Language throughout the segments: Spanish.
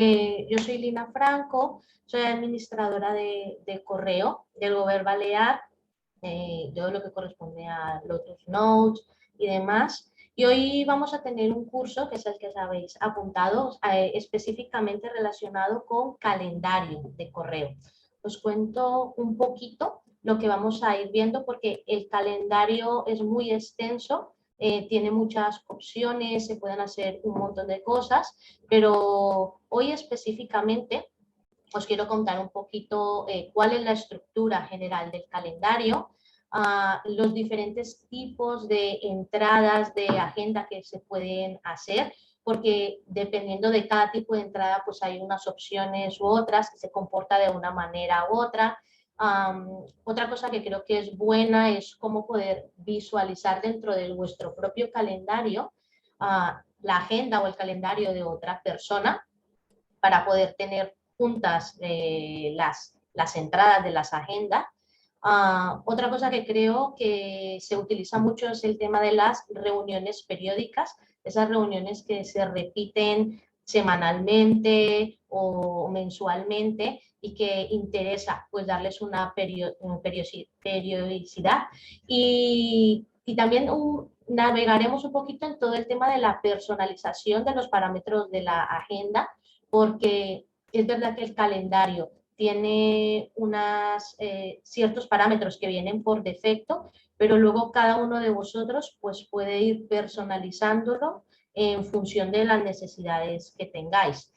Yo soy Lina Franco, soy administradora de correo del Govern Balear, yo lo que corresponde a Lotus Notes y demás. Y hoy vamos a tener un curso, que es el que os habéis apuntado, específicamente relacionado con calendario de correo. Os cuento un poquito lo que vamos a ir viendo porque el calendario es muy extenso, tiene muchas opciones, se pueden hacer un montón de cosas, pero hoy específicamente os quiero contar un poquito cuál es la estructura general del calendario, los diferentes tipos de entradas de agenda que se pueden hacer, porque dependiendo de cada tipo de entrada, pues hay unas opciones u otras que se comporta de una manera u otra. Otra cosa que creo que es buena es cómo poder visualizar dentro de vuestro propio calendario la agenda o el calendario de otra persona para poder tener juntas las entradas de las agendas. Otra cosa que creo que se utiliza mucho es el tema de las reuniones periódicas, esas reuniones que se repiten semanalmente o mensualmente y que interesa pues darles una periodicidad y también navegaremos un poquito en todo el tema de la personalización de los parámetros de la agenda, porque es verdad que el calendario tiene ciertos parámetros que vienen por defecto, pero luego cada uno de vosotros pues, puede ir personalizándolo en función de las necesidades que tengáis.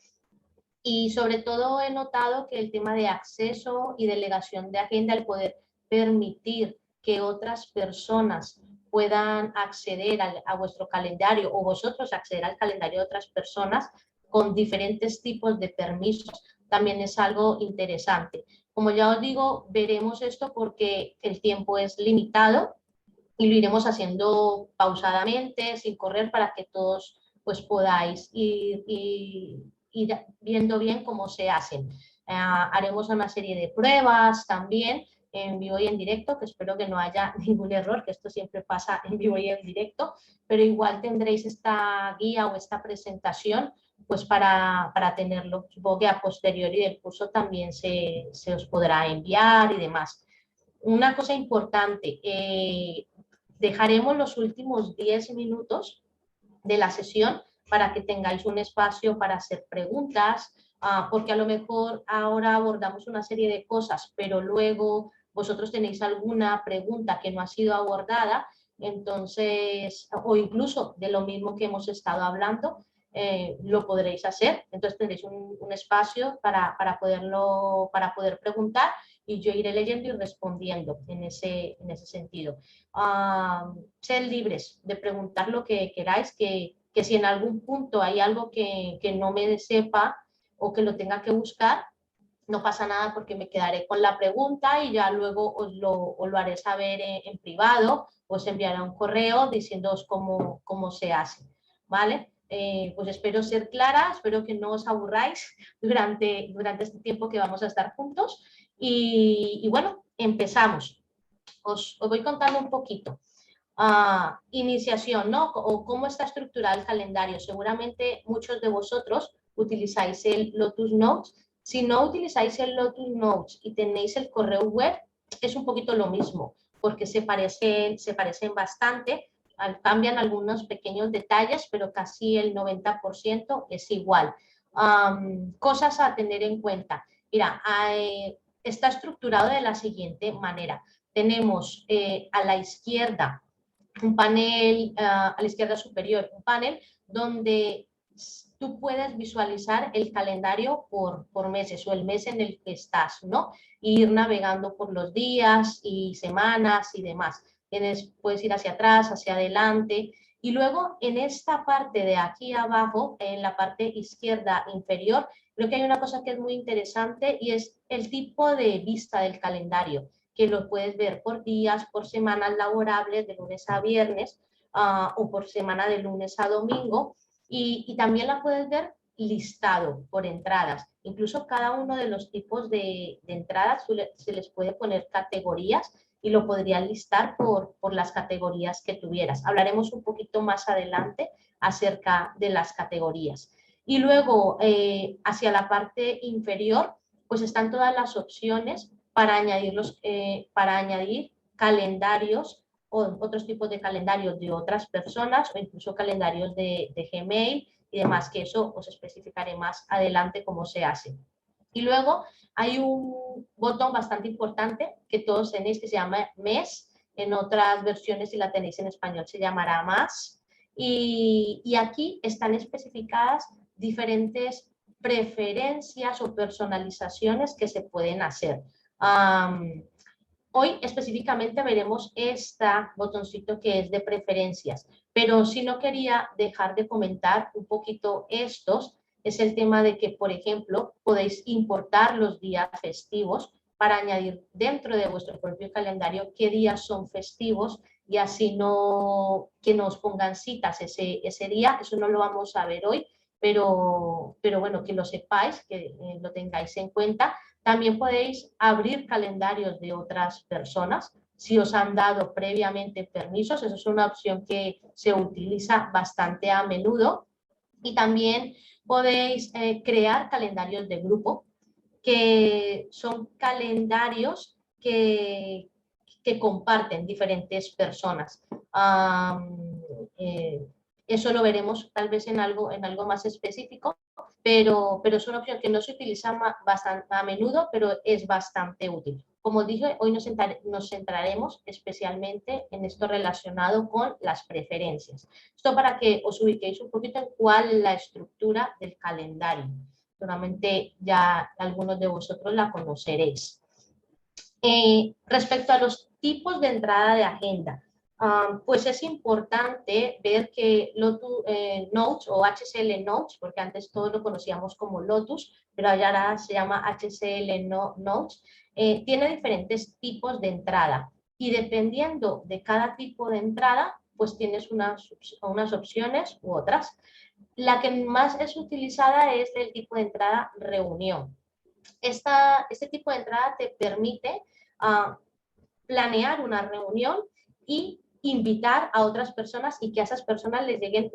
Y sobre todo he notado que el tema de acceso y delegación de agenda, el poder permitir que otras personas puedan acceder a vuestro calendario o vosotros acceder al calendario de otras personas con diferentes tipos de permisos, también es algo interesante. Como ya os digo, veremos esto porque el tiempo es limitado y lo iremos haciendo pausadamente, sin correr, para que todos pues podáis ir viendo bien cómo se hacen. Haremos una serie de pruebas también en vivo y en directo, que espero que no haya ningún error, que esto siempre pasa en vivo y en directo, pero igual tendréis esta guía o esta presentación pues para tenerlo. Supongo que a posteriori del curso también se os podrá enviar y demás. Una cosa importante, dejaremos los últimos 10 minutos de la sesión para que tengáis un espacio para hacer preguntas, porque a lo mejor ahora abordamos una serie de cosas, pero luego vosotros tenéis alguna pregunta que no ha sido abordada, entonces, o incluso de lo mismo que hemos estado hablando, lo podréis hacer. Entonces tendréis un espacio para poder preguntar y yo iré leyendo y respondiendo en ese sentido. Sed libres de preguntar lo que queráis, que si en algún punto hay algo que no me sepa o que lo tenga que buscar, no pasa nada porque me quedaré con la pregunta y ya luego os lo haré saber en privado, os enviaré un correo diciéndoos cómo se hace, ¿vale? Pues espero ser clara, espero que no os aburráis durante este tiempo que vamos a estar juntos y bueno, empezamos. Os voy contando un poquito. Iniciación, ¿no? O cómo está estructurado el calendario. Seguramente muchos de vosotros utilizáis el Lotus Notes. Si no utilizáis el Lotus Notes y tenéis el correo web, es un poquito lo mismo, porque se parecen bastante, cambian algunos pequeños detalles, pero casi el 90% es igual. Cosas a tener en cuenta. Mira, está estructurado de la siguiente manera. Tenemos a la izquierda un panel, a la izquierda superior, un panel donde tú puedes visualizar el calendario por meses o el mes en el que estás, ¿no? Y ir navegando por los días y semanas y demás. Puedes ir hacia atrás, hacia adelante. Y luego en esta parte de aquí abajo, en la parte izquierda inferior, creo que hay una cosa que es muy interesante y es el tipo de vista del calendario, que lo puedes ver por días, por semanas laborables de lunes a viernes o por semana de lunes a domingo y también la puedes ver listado por entradas. Incluso cada uno de los tipos de entradas se les puede poner categorías y lo podrías listar por las categorías que tuvieras. Hablaremos un poquito más adelante acerca de las categorías. Y luego, hacia la parte inferior, pues están todas las opciones para añadir calendarios o otros tipos de calendarios de otras personas o incluso calendarios de Gmail y demás, que eso os especificaré más adelante cómo se hace. Y luego hay un botón bastante importante que todos tenéis que se llama mes. En otras versiones, si la tenéis en español, se llamará más. Y aquí están especificadas diferentes preferencias o personalizaciones que se pueden hacer. Hoy específicamente veremos este botoncito que es de preferencias, pero si no quería dejar de comentar un poquito estos, es el tema de que, por ejemplo, podéis importar los días festivos para añadir dentro de vuestro propio calendario qué días son festivos y así no que nos pongan citas ese día. Eso no lo vamos a ver hoy, pero bueno, que lo sepáis, que lo tengáis en cuenta. También podéis abrir calendarios de otras personas si os han dado previamente permisos. Eso es una opción que se utiliza bastante a menudo. Y también podéis crear calendarios de grupo, que son calendarios que comparten diferentes personas. Eh, eso lo veremos tal vez en algo más específico, pero es una opción que no se utiliza bastante a menudo, pero es bastante útil. Como dije, hoy nos centraremos especialmente en esto relacionado con las preferencias. Esto para que os ubiquéis un poquito en cuál es la estructura del calendario. Seguramente ya algunos de vosotros la conoceréis. Respecto a los tipos de entrada de agenda, pues es importante ver que Lotus Notes o HCL Notes, porque antes todo lo conocíamos como Lotus, pero ahora se llama HCL Notes, tiene diferentes tipos de entrada y dependiendo de cada tipo de entrada, pues tienes unas opciones u otras. La que más es utilizada es el tipo de entrada reunión. Este tipo de entrada te permite planear una reunión y invitar a otras personas y que a esas personas les lleguen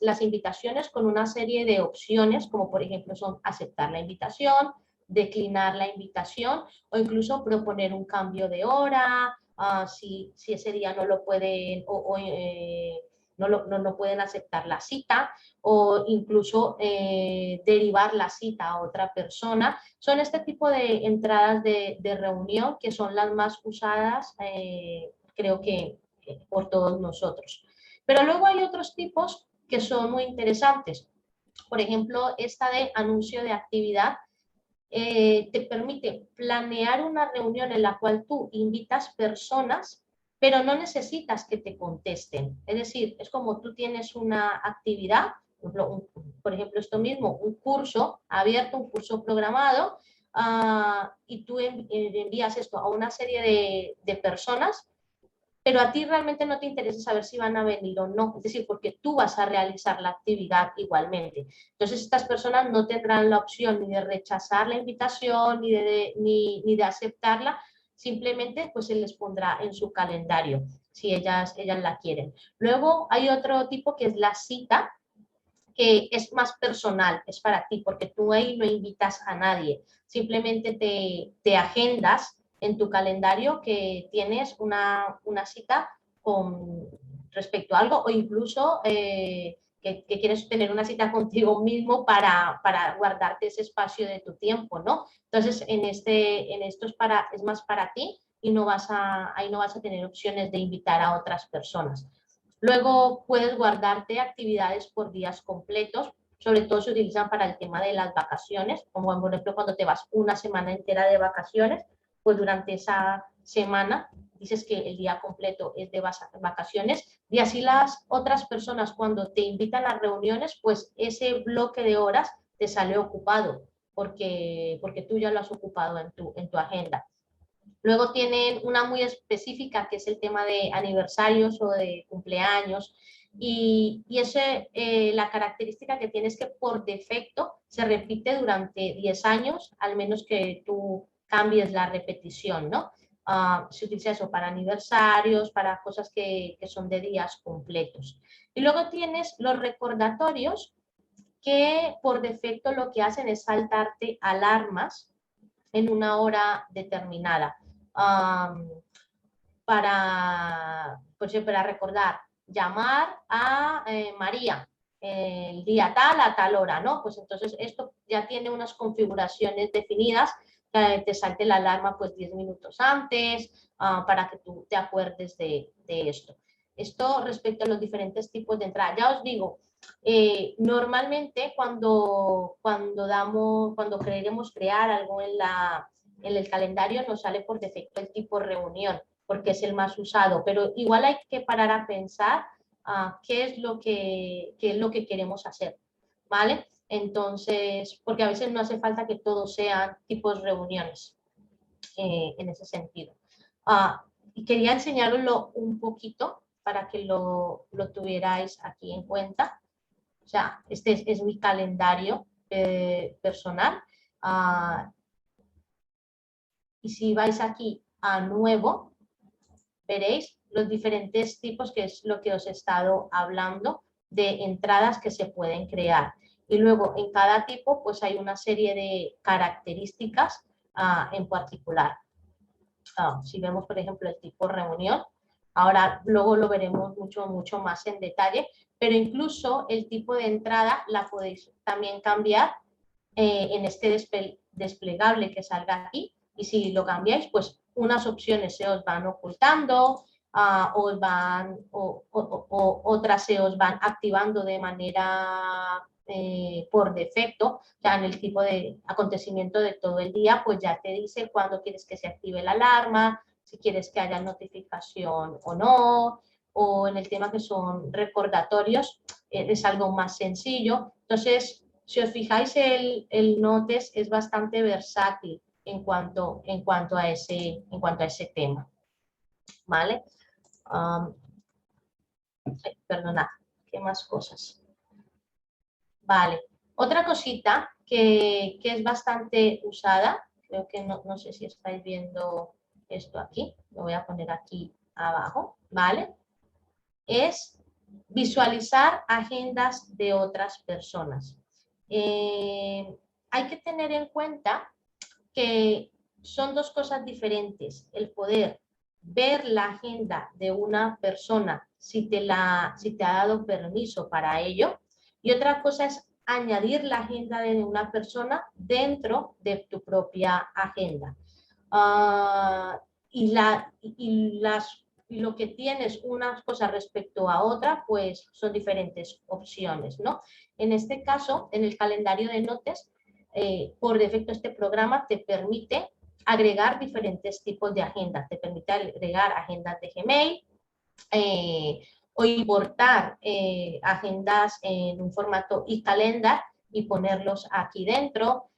las invitaciones con una serie de opciones, como por ejemplo son aceptar la invitación, declinar la invitación o incluso proponer un cambio de hora, si ese día no lo pueden no pueden aceptar la cita o incluso derivar la cita a otra persona. Son este tipo de entradas de reunión que son las más usadas, creo que por todos nosotros. Pero luego hay otros tipos que son muy interesantes. Por ejemplo, esta de anuncio de actividad te permite planear una reunión en la cual tú invitas personas, pero no necesitas que te contesten. Es decir, es como tú tienes una actividad, por ejemplo, esto mismo, un curso abierto, un curso programado, y tú envías esto a una serie de personas, pero a ti realmente no te interesa saber si van a venir o no, es decir, porque tú vas a realizar la actividad igualmente. Entonces, estas personas no tendrán la opción ni de rechazar la invitación, ni de aceptarla, simplemente pues se les pondrá en su calendario, si ellas la quieren. Luego hay otro tipo que es la cita, que es más personal, es para ti, porque tú ahí no invitas a nadie, simplemente te agendas en tu calendario que tienes una cita con respecto a algo o incluso que quieres tener una cita contigo mismo para guardarte ese espacio de tu tiempo, ¿no? Entonces, en esto es más para ti y ahí no vas a tener opciones de invitar a otras personas. Luego puedes guardarte actividades por días completos, sobre todo se utilizan para el tema de las vacaciones, como por ejemplo cuando te vas una semana entera de vacaciones, pues durante esa semana dices que el día completo es de vacaciones y así las otras personas cuando te invitan a reuniones, pues ese bloque de horas te sale ocupado porque tú ya lo has ocupado en tu agenda. Luego tienen una muy específica que es el tema de aniversarios o de cumpleaños. Y la característica que tiene es que por defecto se repite durante 10 años, al menos que tú cambies la repetición, ¿no? Se utiliza eso para aniversarios, para cosas que son de días completos. Y luego tienes los recordatorios, que por defecto lo que hacen es saltarte alarmas en una hora determinada. Para recordar, llamar a María el día tal a tal hora, ¿no? Pues entonces esto ya tiene unas configuraciones definidas, que te salte la alarma pues 10 minutos antes, para que tú te acuerdes de esto. Esto respecto a los diferentes tipos de entrada. Ya os digo, normalmente cuando queremos crear algo en el calendario nos sale por defecto el tipo reunión, porque es el más usado, pero igual hay que parar a pensar qué es lo que queremos hacer, ¿vale? Entonces, porque a veces no hace falta que todos sean tipos reuniones en ese sentido. Y quería enseñaroslo un poquito para que lo tuvierais aquí en cuenta. O sea, este es mi calendario personal. Y si vais aquí a nuevo, veréis los diferentes tipos, que es lo que os he estado hablando, de entradas que se pueden crear. Y luego en cada tipo pues hay una serie de características en particular. Si vemos por ejemplo el tipo reunión, ahora luego lo veremos mucho más en detalle, pero incluso el tipo de entrada la podéis también cambiar en este desplegable que salga aquí, y si lo cambiáis, pues unas opciones se os van ocultando, otras se os van activando de manera por defecto. O sea, en el tipo de acontecimiento de todo el día, pues ya te dice cuándo quieres que se active la alarma, si quieres que haya notificación o no, o en el tema que son recordatorios, es algo más sencillo. Entonces, si os fijáis, el Notes es bastante versátil en cuanto a ese tema, ¿vale? Perdona, ¿qué más cosas? Vale, otra cosita que es bastante usada, creo que no sé si estáis viendo esto aquí, lo voy a poner aquí abajo, ¿vale? Es visualizar agendas de otras personas. Hay que tener en cuenta que son dos cosas diferentes, el poder ver la agenda de una persona si te ha dado permiso para ello, y otra cosa es añadir la agenda de una persona dentro de tu propia agenda. Y lo que tienes unas cosas respecto a otra, pues son diferentes opciones, ¿no? En este caso, en el calendario de notas, por defecto este programa te permite agregar diferentes tipos de agendas. Te permite agregar agendas de Gmail o importar agendas en un formato e-calendar y ponerlos aquí dentro.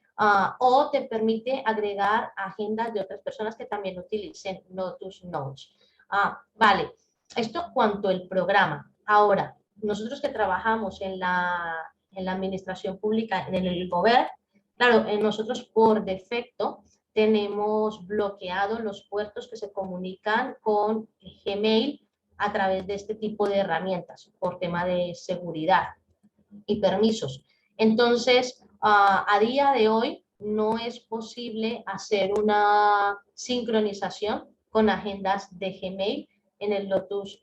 O te permite agregar agendas de otras personas que también utilicen Lotus Notes. Vale, esto cuanto el programa. Ahora, nosotros que trabajamos en la administración pública, en el gobierno, claro, nosotros por defecto tenemos bloqueados los puertos que se comunican con Gmail a través de este tipo de herramientas por tema de seguridad y permisos. Entonces, a día de hoy no es posible hacer una sincronización con agendas de Gmail en el Lotus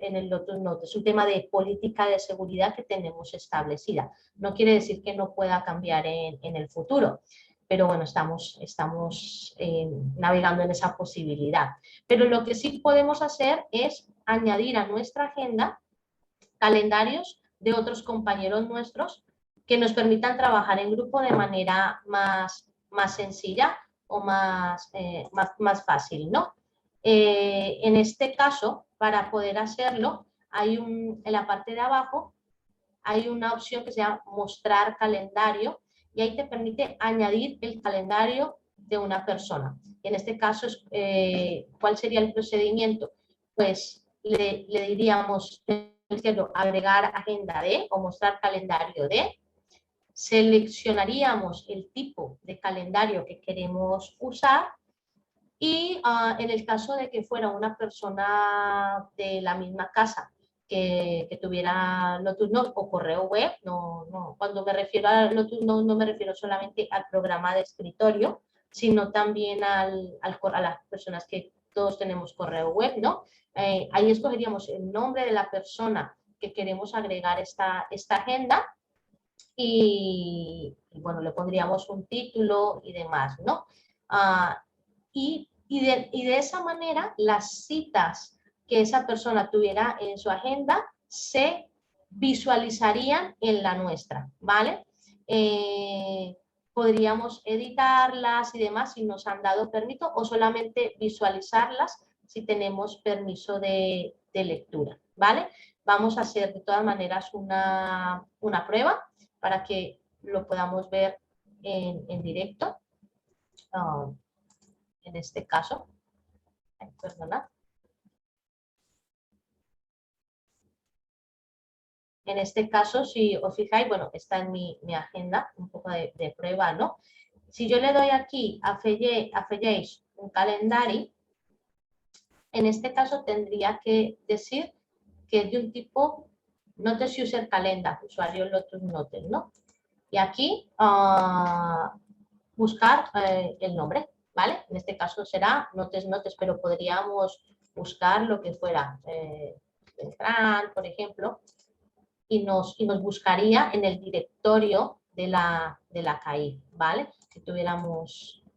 Notes. Es un tema de política de seguridad que tenemos establecida. No quiere decir que no pueda cambiar en el futuro, pero bueno, estamos navegando en esa posibilidad. Pero lo que sí podemos hacer es añadir a nuestra agenda calendarios de otros compañeros nuestros que nos permitan trabajar en grupo de manera más sencilla o más fácil, ¿no? En este caso, para poder hacerlo, en la parte de abajo hay una opción que se llama mostrar calendario, y ahí te permite añadir el calendario de una persona. En este caso, ¿cuál sería el procedimiento? Pues le diríamos, agregar agenda de o mostrar calendario de. Seleccionaríamos el tipo de calendario que queremos usar, y en el caso de que fuera una persona de la misma casa que tuviera Lotus Notes o correo web. Cuando me refiero a Lotus Notes no me refiero solamente al programa de escritorio, sino también a las personas que todos tenemos correo web, ¿no? Ahí escogeríamos el nombre de la persona que queremos agregar esta agenda y bueno, le pondríamos un título y demás, ¿no? De esa manera, las citas que esa persona tuviera en su agenda se visualizarían en la nuestra, ¿vale? Podríamos editarlas y demás si nos han dado permiso o solamente visualizarlas si tenemos permiso de lectura, ¿vale? Vamos a hacer de todas maneras una prueba para que lo podamos ver en directo. En este caso, perdona. En este caso, si os fijáis, bueno, está en mi agenda, un poco de prueba, ¿no? Si yo le doy aquí, afegéis un calendario, en este caso tendría que decir que es de un tipo Notes User Calendar, usuario Lotus Notes, ¿no? Y aquí buscar el nombre, ¿vale? En este caso será Notes, pero podríamos buscar lo que fuera Beltrán, por ejemplo, y nos buscaría en el directorio de la CAI, ¿vale?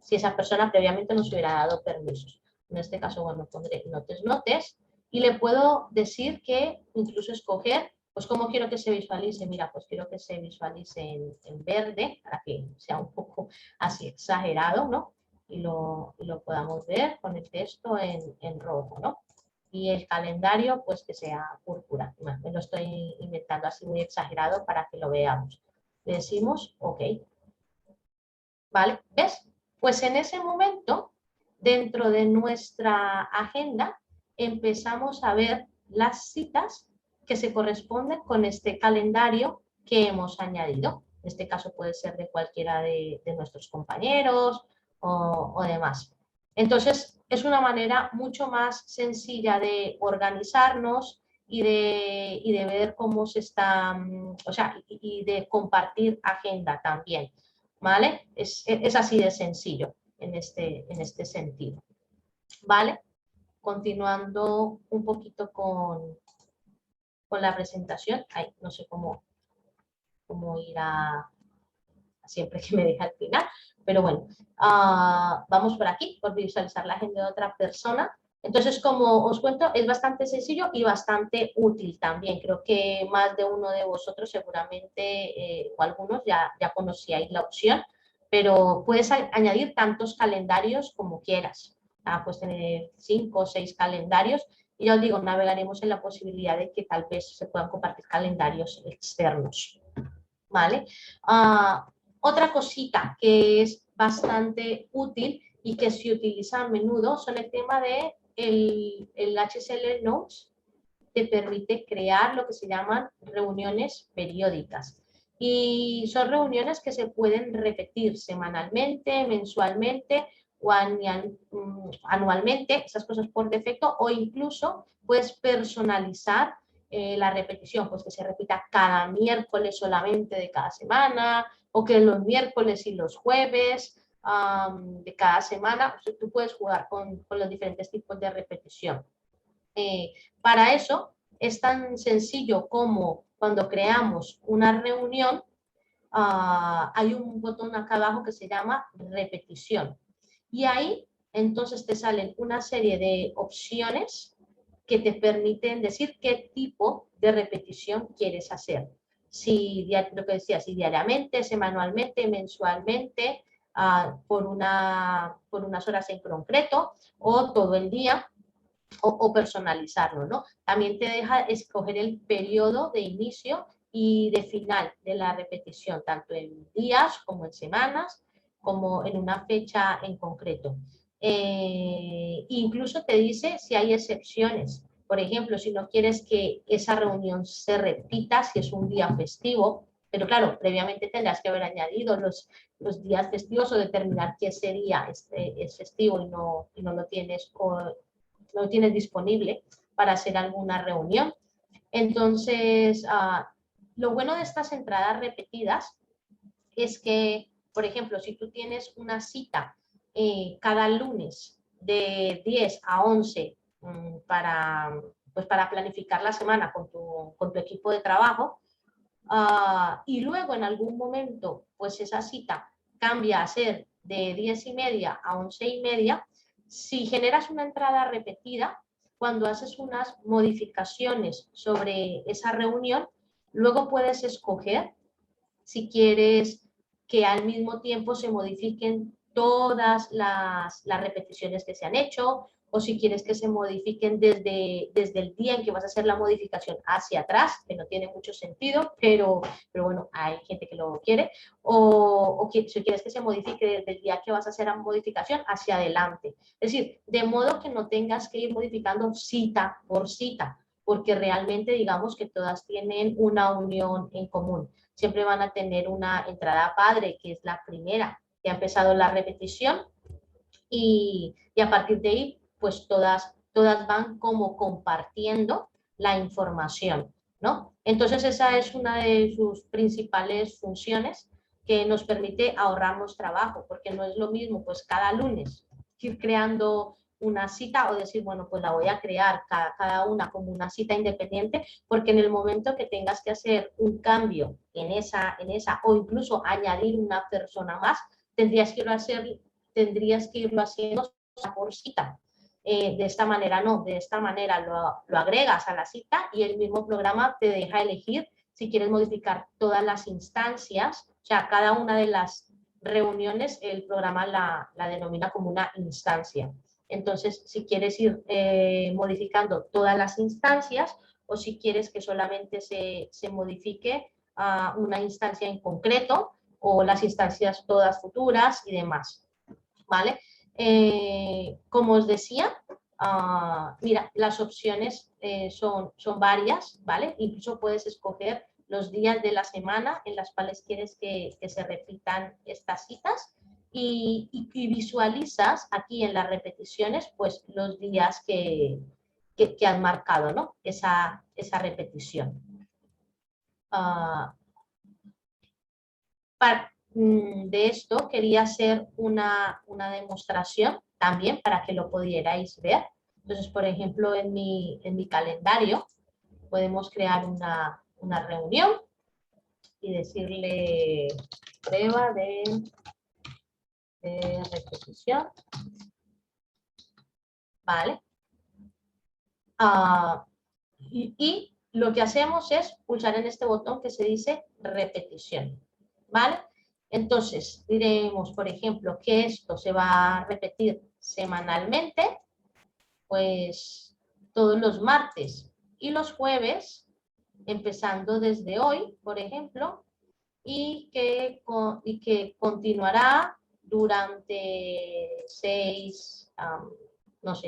Si esa persona previamente nos hubiera dado permisos. En este caso, bueno, pondré Notes, y le puedo decir que incluso escoger, pues cómo quiero que se visualice. Mira, pues quiero que se visualice en verde, para que sea un poco así exagerado, ¿no? Y lo podamos ver con el texto en rojo, ¿no? Y el calendario, pues que sea púrpura. Me lo estoy inventando así muy exagerado para que lo veamos. Le decimos OK. ¿Vale? ¿Ves? Pues en ese momento, dentro de nuestra agenda, empezamos a ver las citas que se corresponden con este calendario que hemos añadido. En este caso puede ser de cualquiera de nuestros compañeros o demás. Entonces, es una manera mucho más sencilla de organizarnos y de ver cómo se está, o sea, y de compartir agenda también, ¿vale? Es así de sencillo en este sentido, ¿vale? Continuando un poquito con la presentación. Ay, no sé cómo ir a siempre que me deja al final, pero bueno, vamos por aquí, por visualizar la agenda de otra persona. Entonces, como os cuento, es bastante sencillo y bastante útil también. Creo que más de uno de vosotros seguramente, o algunos ya conocíais la opción, pero puedes añadir tantos calendarios como quieras. Puedes tener 5 o 6 calendarios y ya os digo, navegaremos en la posibilidad de que tal vez se puedan compartir calendarios externos, ¿vale? Otra cosita que es bastante útil y que se utiliza a menudo son el tema de el HCL Notes. Te permite crear lo que se llaman reuniones periódicas. Y son reuniones que se pueden repetir semanalmente, mensualmente o anualmente, esas cosas por defecto, o incluso puedes personalizar la repetición, pues que se repita cada miércoles solamente de cada semana, o que los miércoles y los jueves de cada semana. O sea, tú puedes jugar con los diferentes tipos de repetición. Para eso es tan sencillo como cuando creamos una reunión, hay un botón acá abajo que se llama repetición. Y ahí entonces te salen una serie de opciones que te permiten decir qué tipo de repetición quieres hacer. Si, lo que decía, si diariamente, semanalmente, mensualmente, por unas horas en concreto o todo el día, o personalizarlo, ¿no? También te deja escoger el periodo de inicio y de final de la repetición, tanto en días como en semanas, como en una fecha en concreto. Incluso te dice si hay excepciones. Por ejemplo, si no quieres que esa reunión se repita, si es un día festivo, pero claro, previamente tendrás que haber añadido los días festivos o determinar que ese día es festivo y no lo tienes disponible para hacer alguna reunión. Entonces, lo bueno de estas entradas repetidas es que, por ejemplo, si tú tienes una cita cada lunes de 10 a 11 pues para planificar la semana con tu equipo de trabajo, y luego en algún momento, pues esa cita cambia a ser de 10:30 a 11:30, si generas una entrada repetida, cuando haces unas modificaciones sobre esa reunión, luego puedes escoger si quieres que al mismo tiempo se modifiquen todas las repeticiones que se han hecho, o si quieres que se modifiquen desde el día en que vas a hacer la modificación hacia atrás, que no tiene mucho sentido, pero bueno, hay gente que lo quiere, o si quieres que se modifique desde el día que vas a hacer la modificación hacia adelante. Es decir, de modo que no tengas que ir modificando cita por cita, porque realmente digamos que todas tienen una unión en común. Siempre van a tener una entrada padre, que es la primera, que ha empezado la repetición, y a partir de ahí, pues todas van como compartiendo la información, ¿no? Entonces esa es una de sus principales funciones, que nos permite ahorrarnos trabajo, porque no es lo mismo, pues cada lunes ir creando una cita o decir, bueno, pues la voy a crear cada una como una cita independiente, porque en el momento que tengas que hacer un cambio en esa o incluso añadir una persona más, tendrías que irlo haciendo por cita. De esta manera no, de esta manera lo agregas a la cita y el mismo programa te deja elegir si quieres modificar todas las instancias, o sea, cada una de las reuniones, el programa la denomina como una instancia. Entonces, si quieres ir modificando todas las instancias, o si quieres que solamente se modifique una instancia en concreto, o las instancias todas futuras y demás, ¿vale? Como os decía, mira, las opciones son varias, ¿vale? Incluso puedes escoger los días de la semana en las cuales quieres que se repitan estas citas, y visualizas aquí en las repeticiones, pues los días que has marcado, ¿no? Esa repetición. De esto quería hacer una demostración también para que lo pudierais ver. Entonces, por ejemplo, en mi calendario podemos crear una reunión y decirle prueba de repetición, ¿vale? Y lo que hacemos es pulsar en este botón que se dice repetición, ¿vale? Entonces, diremos, por ejemplo, que esto se va a repetir semanalmente, pues todos los martes y los jueves, empezando desde hoy, por ejemplo, y que continuará durante 6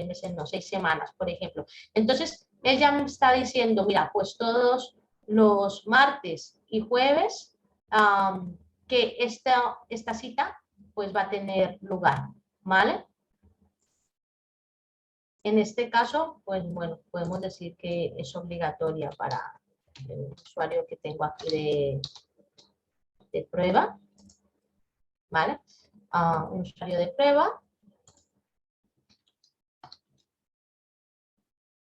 meses, no, 6 semanas, por ejemplo. Entonces, ella me está diciendo, mira, pues todos los martes y jueves que esta cita pues va a tener lugar, ¿vale? En este caso, pues bueno, podemos decir que es obligatoria para el usuario que tengo aquí de prueba, ¿vale? Un usuario de prueba.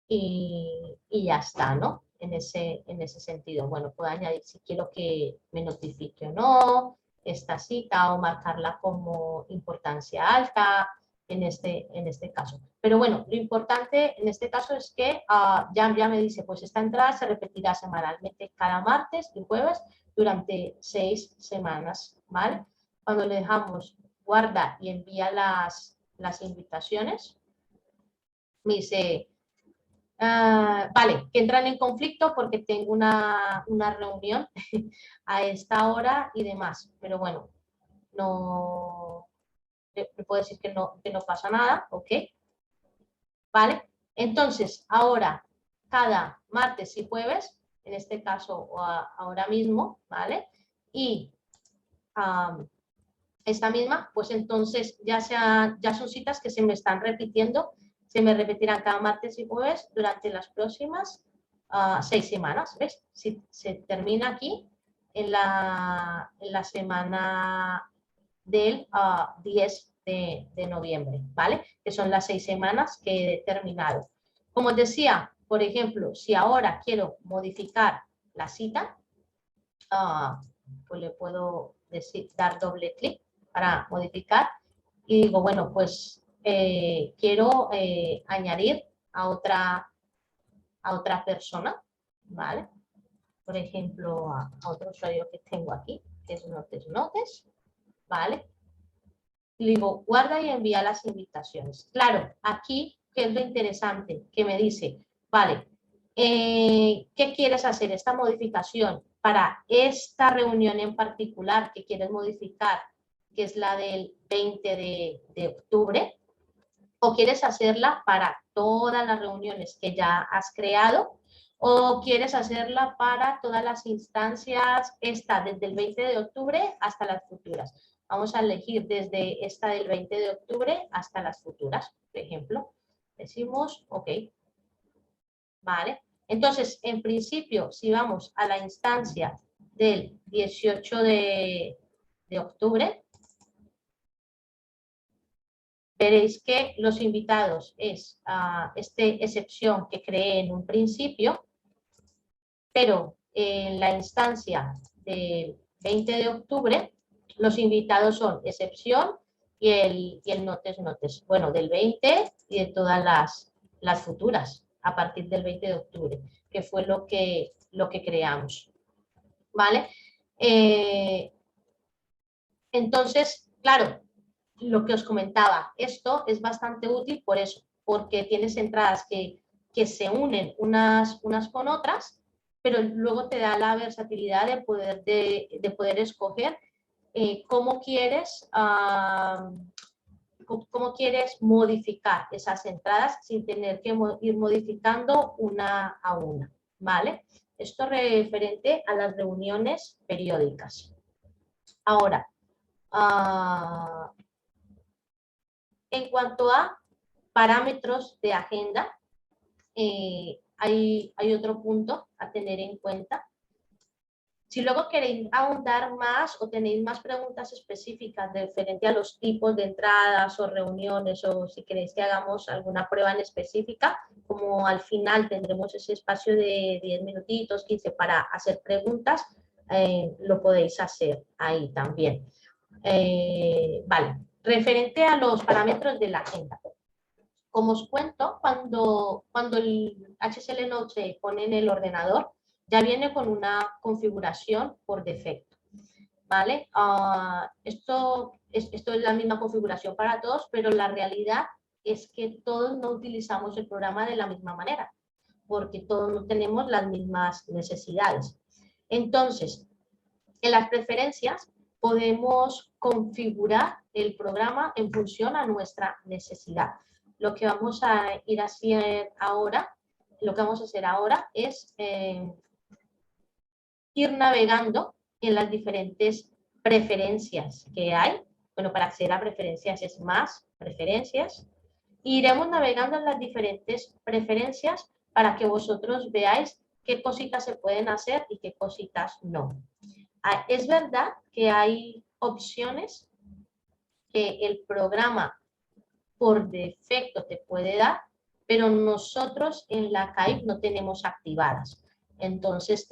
Y ya está, ¿no? En ese sentido. Bueno, puedo añadir si quiero que me notifique o no esta cita, o marcarla como importancia alta en este caso. Pero bueno, lo importante en este caso es que ya me dice, pues esta entrada se repetirá semanalmente cada martes y jueves durante 6 semanas, ¿vale? Cuando le dejamos guarda y envía las invitaciones, me dice, vale, que entran en conflicto porque tengo una reunión a esta hora y demás, pero bueno, no, le puedo decir que no pasa nada, ¿ok? Vale, entonces ahora cada martes y jueves, en este caso ahora mismo, ¿vale? Y esta misma, pues entonces ya son citas que se me están repitiendo, se me repetirán cada martes y jueves durante las próximas 6 semanas, ¿ves? Si se termina aquí en la semana del 10 de noviembre, ¿vale? Que son las 6 semanas que he determinado. Como os decía, por ejemplo, si ahora quiero modificar la cita, pues le puedo dar doble clic para modificar y digo, bueno, pues quiero añadir a otra persona, ¿vale? Por ejemplo, a otro usuario que tengo aquí, que es Notes, ¿vale? Le digo, guarda y envía las invitaciones. Claro, aquí, ¿qué es lo interesante? Que me dice, vale, ¿qué quieres hacer? Esta modificación para esta reunión en particular que quieres modificar, que es la del 20 de octubre, o quieres hacerla para todas las reuniones que ya has creado, o quieres hacerla para todas las instancias, esta desde el 20 de octubre hasta las futuras. Vamos a elegir desde esta del 20 de octubre hasta las futuras, por ejemplo. Decimos, ok. Vale. Entonces, en principio, si vamos a la instancia del 18 de octubre, veréis que los invitados es esta excepción que creé en un principio, pero en la instancia del 20 de octubre, los invitados son excepción y el notes. Bueno, del 20 y de todas las futuras, a partir del 20 de octubre, que fue lo que creamos. ¿Vale? Entonces, claro, lo que os comentaba, esto es bastante útil por eso, porque tienes entradas que se unen unas con otras, pero luego te da la versatilidad de poder escoger cómo quieres modificar esas entradas sin tener que ir modificando una a una, ¿vale? Esto referente a las reuniones periódicas. Ahora, en cuanto a parámetros de agenda, hay otro punto a tener en cuenta. Si luego queréis ahondar más o tenéis más preguntas específicas referente a los tipos de entradas o reuniones, o si queréis que hagamos alguna prueba en específica, como al final tendremos ese espacio de 10 minutitos, 15 para hacer preguntas, lo podéis hacer ahí también. Vale, referente a los parámetros de la agenda. Como os cuento, cuando el HCL Note se pone en el ordenador, ya viene con una configuración por defecto, ¿vale? Esto es la misma configuración para todos, pero la realidad es que todos no utilizamos el programa de la misma manera, porque todos no tenemos las mismas necesidades. Entonces, en las preferencias podemos configurar el programa en función a nuestra necesidad. Lo que vamos a ir a hacer ahora, es ir navegando en las diferentes preferencias que hay. Bueno, para acceder a preferencias es más, preferencias. Iremos navegando en las diferentes preferencias para que vosotros veáis qué cositas se pueden hacer y qué cositas no. Es verdad que hay opciones que el programa por defecto te puede dar, pero nosotros en la CAIP no tenemos activadas. Entonces,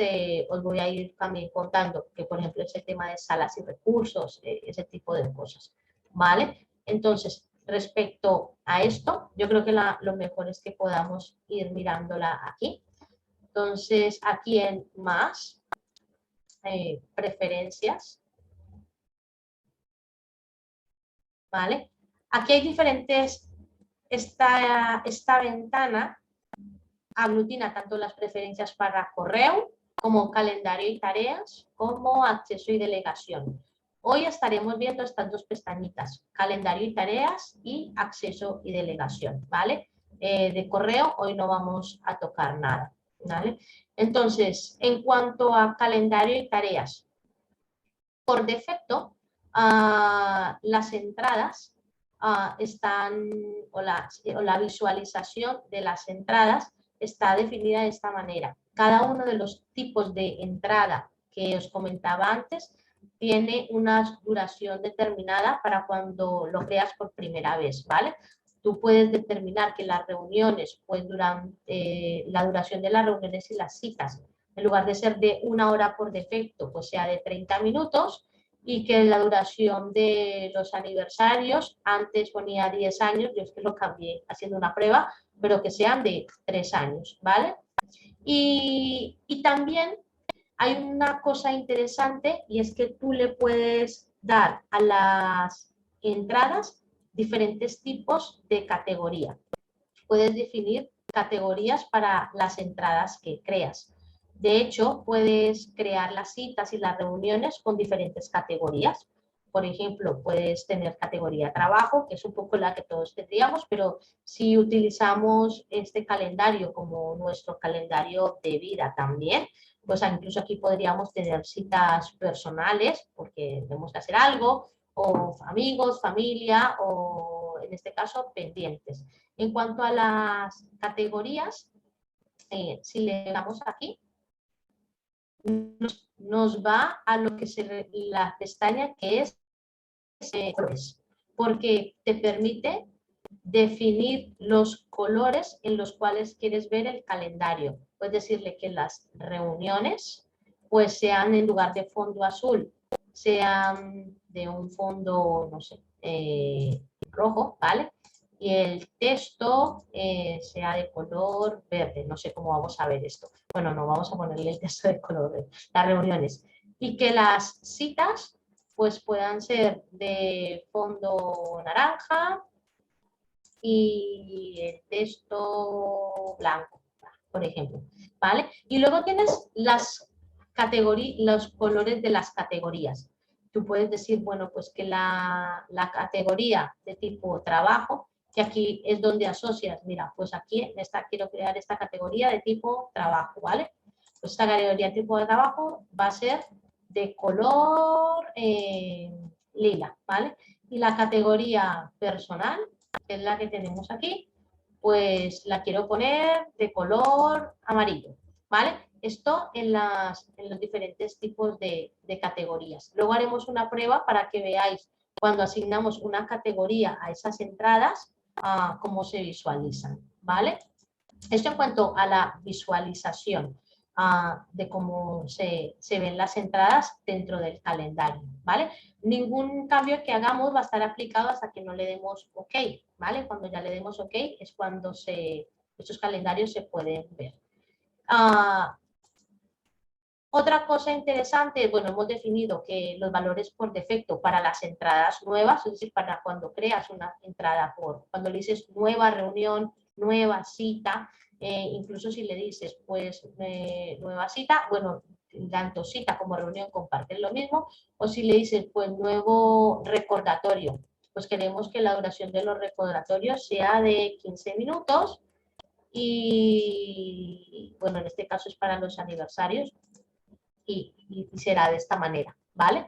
os voy a ir también contando que, por ejemplo, ese tema de salas y recursos, ese tipo de cosas, ¿vale? Entonces, respecto a esto, yo creo que lo mejor es que podamos ir mirándola aquí. Entonces, aquí en más, preferencias, ¿vale? Aquí hay diferentes, esta ventana aglutina tanto las preferencias para correo como calendario y tareas, como acceso y delegación. Hoy estaremos viendo estas dos pestañitas, calendario y tareas y acceso y delegación, ¿vale? De correo hoy no vamos a tocar nada, ¿vale? Entonces, en cuanto a calendario y tareas, por defecto, las entradas están, o la visualización de las entradas está definida de esta manera. cada uno de los tipos de entrada que os comentaba antes tiene una duración determinada para cuando lo creas por primera vez, ¿vale? Tú puedes determinar que las reuniones, pues durante la duración de las reuniones y las citas, en lugar de ser de 1 hora por defecto, pues sea de 30 minutos, y que la duración de los aniversarios, antes ponía 10 años, yo es que lo cambié haciendo una prueba, pero que sean de 3 años, ¿vale? Y también hay una cosa interesante y es que tú le puedes dar a las entradas diferentes tipos de categoría. Puedes definir categorías para las entradas que creas. De hecho, puedes crear las citas y las reuniones con diferentes categorías. Por ejemplo, puedes tener categoría trabajo, que es un poco la que todos tendríamos, pero si utilizamos este calendario como nuestro calendario de vida también, pues incluso aquí podríamos tener citas personales, porque tenemos que hacer algo, o amigos, familia, o en este caso, pendientes. En cuanto a las categorías, si le damos aquí, nos va a lo que se la pestaña que es colores, porque te permite definir los colores en los cuales quieres ver el calendario. Puedes decirle que las reuniones pues sean en lugar de fondo azul, sean de un fondo, no sé, rojo, ¿vale? Y el texto sea de color verde. No sé cómo vamos a ver esto. Bueno, no vamos a ponerle el texto de color verde. Las reuniones. Y que las citas pues puedan ser de fondo naranja y el texto blanco, por ejemplo, ¿vale? Y luego tienes las categorías, los colores de las categorías. Tú puedes decir, bueno, pues que la categoría de tipo trabajo, que aquí es donde asocias, mira, pues aquí en esta quiero crear esta categoría de tipo trabajo, ¿vale? Pues esta categoría de tipo de trabajo va a ser de color lila, ¿vale? Y la categoría personal, que es la que tenemos aquí, pues la quiero poner de color amarillo, ¿vale? Esto en los diferentes tipos de categorías. Luego haremos una prueba para que veáis cuando asignamos una categoría a esas entradas, cómo se visualizan, ¿vale? Esto en cuanto a la visualización de cómo se ven las entradas dentro del calendario, ¿vale? Ningún cambio que hagamos va a estar aplicado hasta que no le demos OK, ¿vale? Cuando ya le demos OK es cuando estos calendarios se pueden ver. Otra cosa interesante, bueno, hemos definido que los valores por defecto para las entradas nuevas, es decir, para cuando creas una entrada cuando le dices nueva reunión, nueva cita, incluso si le dices, pues, nueva cita, bueno, tanto cita como reunión comparten lo mismo, o si le dices, pues, nuevo recordatorio, pues queremos que la duración de los recordatorios sea de 15 minutos y, bueno, en este caso es para los aniversarios, y será de esta manera, ¿vale?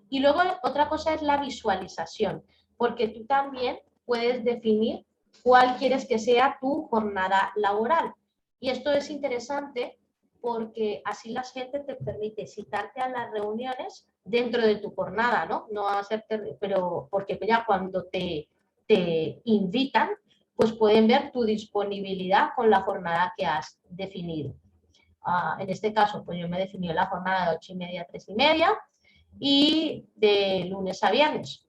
Y luego otra cosa es la visualización, porque tú también puedes definir cuál quieres que sea tu jornada laboral. Y esto es interesante porque así la gente te permite citarte a las reuniones dentro de tu jornada, ¿no? No hacerte, pero porque ya cuando te invitan, pues pueden ver tu disponibilidad con la jornada que has definido. En este caso, pues yo me definí la jornada de 8:30 a 3:30 y de lunes a viernes.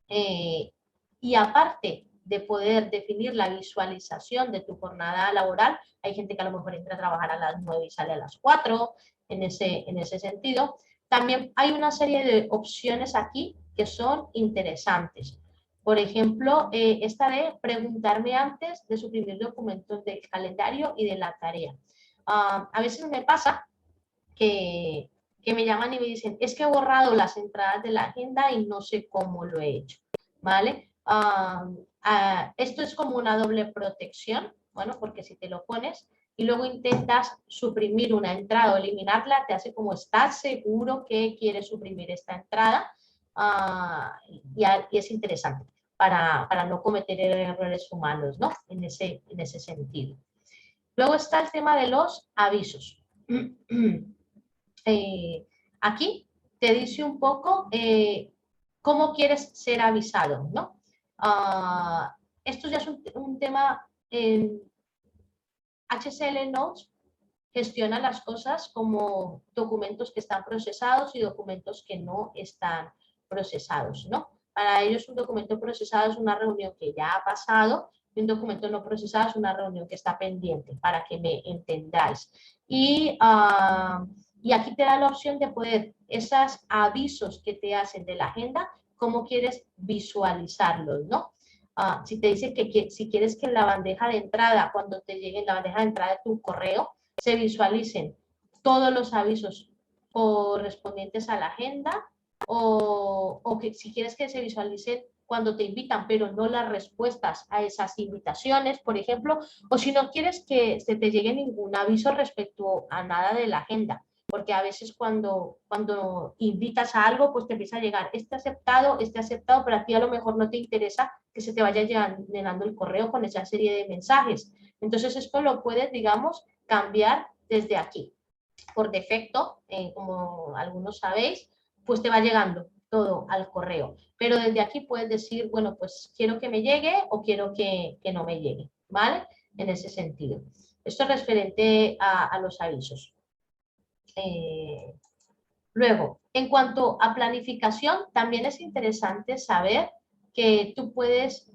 Y aparte de poder definir la visualización de tu jornada laboral, hay gente que a lo mejor entra a trabajar a las 9 y sale a las 4, en ese sentido. También hay una serie de opciones aquí que son interesantes. Por ejemplo, esta de preguntarme antes de suprimir documentos del calendario y de la tarea. A veces me pasa que me llaman y me dicen, es que he borrado las entradas de la agenda y no sé cómo lo he hecho, ¿vale? Esto es como una doble protección, bueno, porque si te lo pones y luego intentas suprimir una entrada o eliminarla, te hace como estar seguro que quieres suprimir esta entrada, y es interesante para no cometer errores humanos, ¿no? En ese sentido. Luego está el tema de los avisos. Aquí te dice un poco cómo quieres ser avisado, ¿no? Esto ya es un tema, HCL Notes gestiona las cosas como documentos que están procesados y documentos que no están procesados, ¿no? Para ellos un documento procesado es una reunión que ya ha pasado y un documento no procesado es una reunión que está pendiente, para que me entendáis. Y aquí te da la opción de poder, esos avisos que te hacen de la agenda, cómo quieres visualizarlos, ¿no? Si te dice que si quieres que en la bandeja de entrada, cuando te llegue en la bandeja de entrada de tu correo, se visualicen todos los avisos correspondientes a la agenda o que si quieres que se visualicen cuando te invitan, pero no las respuestas a esas invitaciones, por ejemplo, o si no quieres que se te llegue ningún aviso respecto a nada de la agenda, porque a veces cuando invitas a algo, pues te empieza a llegar este aceptado, pero a ti a lo mejor no te interesa que se te vaya llenando el correo con esa serie de mensajes. Entonces esto lo puedes, digamos, cambiar desde aquí. Por defecto, como algunos sabéis, pues te va llegando todo al correo. Pero desde aquí puedes decir, bueno, pues quiero que me llegue o quiero que no me llegue, ¿vale? En ese sentido. Esto es referente a los avisos. Eh, Luego, en cuanto a planificación, también es interesante saber que tú puedes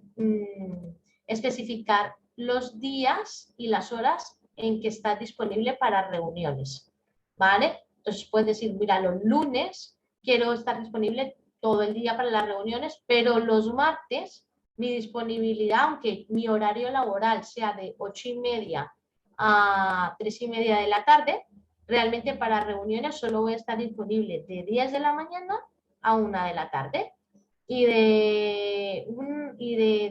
especificar los días y las horas en que estás disponible para reuniones, ¿vale? Entonces puedes decir, mira, los lunes quiero estar disponible todo el día para las reuniones, pero los martes mi disponibilidad, aunque mi horario laboral sea de 8:30 a 3:30 de la tarde, realmente para reuniones solo voy a estar disponible de 10 de la mañana a 1 de la tarde y de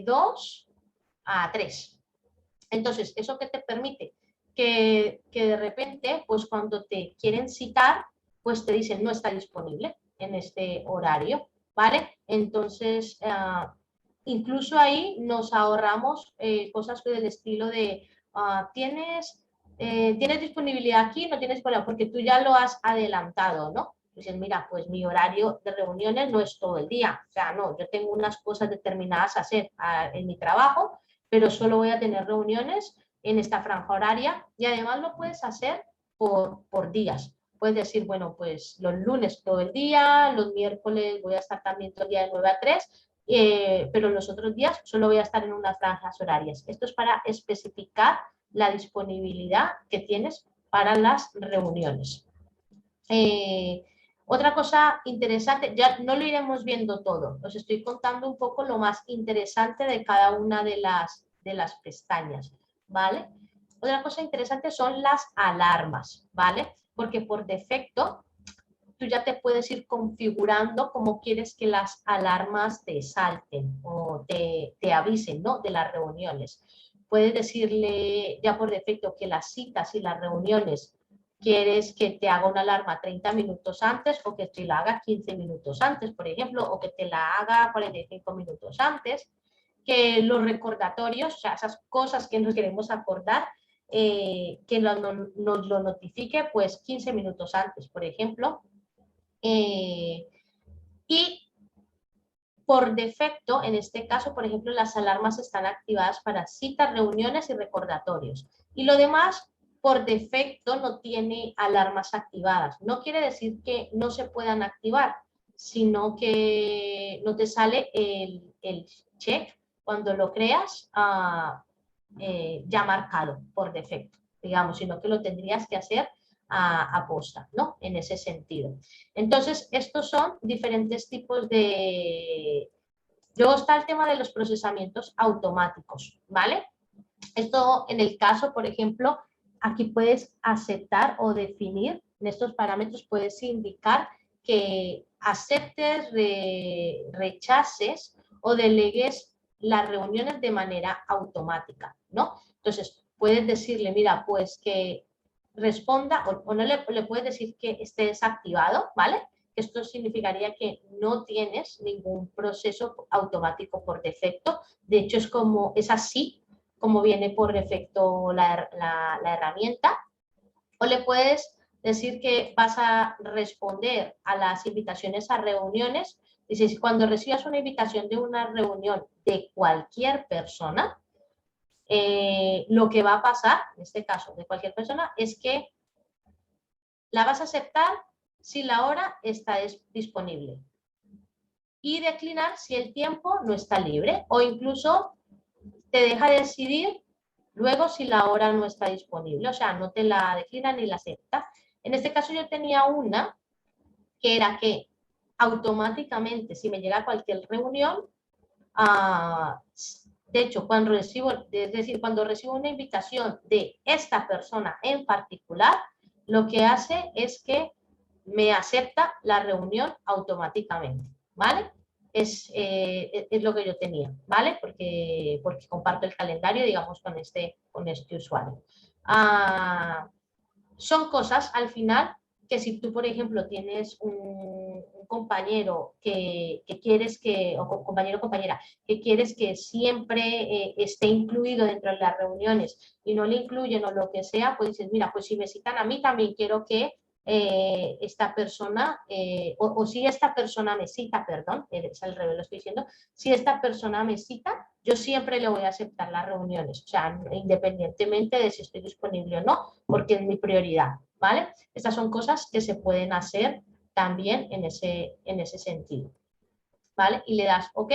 2 a 3. Entonces, ¿eso qué te permite? Que de repente, pues cuando te quieren citar, pues te dicen no está disponible en este horario, ¿vale? Entonces, incluso ahí nos ahorramos cosas del estilo de tienes disponibilidad aquí, no tienes disponibilidad, porque tú ya lo has adelantado, ¿no? Dices, mira, pues mi horario de reuniones no es todo el día, o sea, no, yo tengo unas cosas determinadas a hacer en mi trabajo, pero solo voy a tener reuniones en esta franja horaria y además lo puedes hacer por días. Puedes decir, bueno, pues los lunes todo el día, los miércoles voy a estar también todo el día de 9 a 3, pero los otros días solo voy a estar en unas franjas horarias. Esto es para especificar la disponibilidad que tienes para las reuniones. Otra cosa interesante, ya no lo iremos viendo todo, os estoy contando un poco lo más interesante de cada una de las pestañas, ¿vale? Otra cosa interesante son las alarmas, ¿vale? Porque por defecto tú ya te puedes ir configurando cómo quieres que las alarmas te salten o te avisen, ¿no? De las reuniones. Puedes decirle ya por defecto que las citas y las reuniones quieres que te haga una alarma 30 minutos antes o que te la haga 15 minutos antes, por ejemplo, o que te la haga 45 minutos antes, que los recordatorios, o sea, esas cosas que nos queremos acordar, que nos lo notifique pues 15 minutos antes, por ejemplo. Y por defecto, en este caso, por ejemplo, las alarmas están activadas para citas, reuniones y recordatorios. Y lo demás, por defecto, no tiene alarmas activadas. No quiere decir que no se puedan activar, sino que no te sale el check cuando lo creas ya marcado por defecto, digamos, sino que lo tendrías que hacer a posta, ¿no? En ese sentido. Entonces, estos son diferentes tipos de... Luego está el tema de los procesamientos automáticos, ¿vale? Esto en el caso, por ejemplo, aquí puedes aceptar o definir, en estos parámetros puedes indicar que aceptes, rechaces o delegues las reuniones de manera automática, ¿no? Entonces, puedes decirle, mira, pues que responda o no le puedes decir que esté desactivado, ¿vale? Esto significaría que no tienes ningún proceso automático por defecto. De hecho, es así como viene por defecto la herramienta, o le puedes decir que vas a responder a las invitaciones a reuniones. Dices, cuando recibas una invitación de una reunión de cualquier persona, lo que va a pasar, en este caso de cualquier persona, es que la vas a aceptar si la hora está disponible y declinar si el tiempo no está libre, o incluso te deja decidir luego si la hora no está disponible, o sea, no te la declina ni la acepta. En este caso yo tenía una que era que automáticamente, si me llega cualquier reunión, de hecho, cuando recibo, es decir, cuando recibo una invitación de esta persona en particular, lo que hace es que me acepta la reunión automáticamente, ¿vale? Es lo que yo tenía, ¿vale? Porque comparto el calendario, digamos, con este usuario. Son cosas al final que si tú, por ejemplo, tienes un compañero que quieres que, o compañero o compañera, que quieres que siempre esté incluido dentro de las reuniones y no le incluyen o lo que sea, pues dices, mira, pues si me citan a mí, también quiero que esta persona, o si esta persona me cita, perdón, es al revés lo estoy diciendo, si esta persona me cita, yo siempre le voy a aceptar las reuniones, o sea, independientemente de si estoy disponible o no, porque es mi prioridad, ¿vale? Estas son cosas que se pueden hacer también en ese sentido, ¿vale? Y le das OK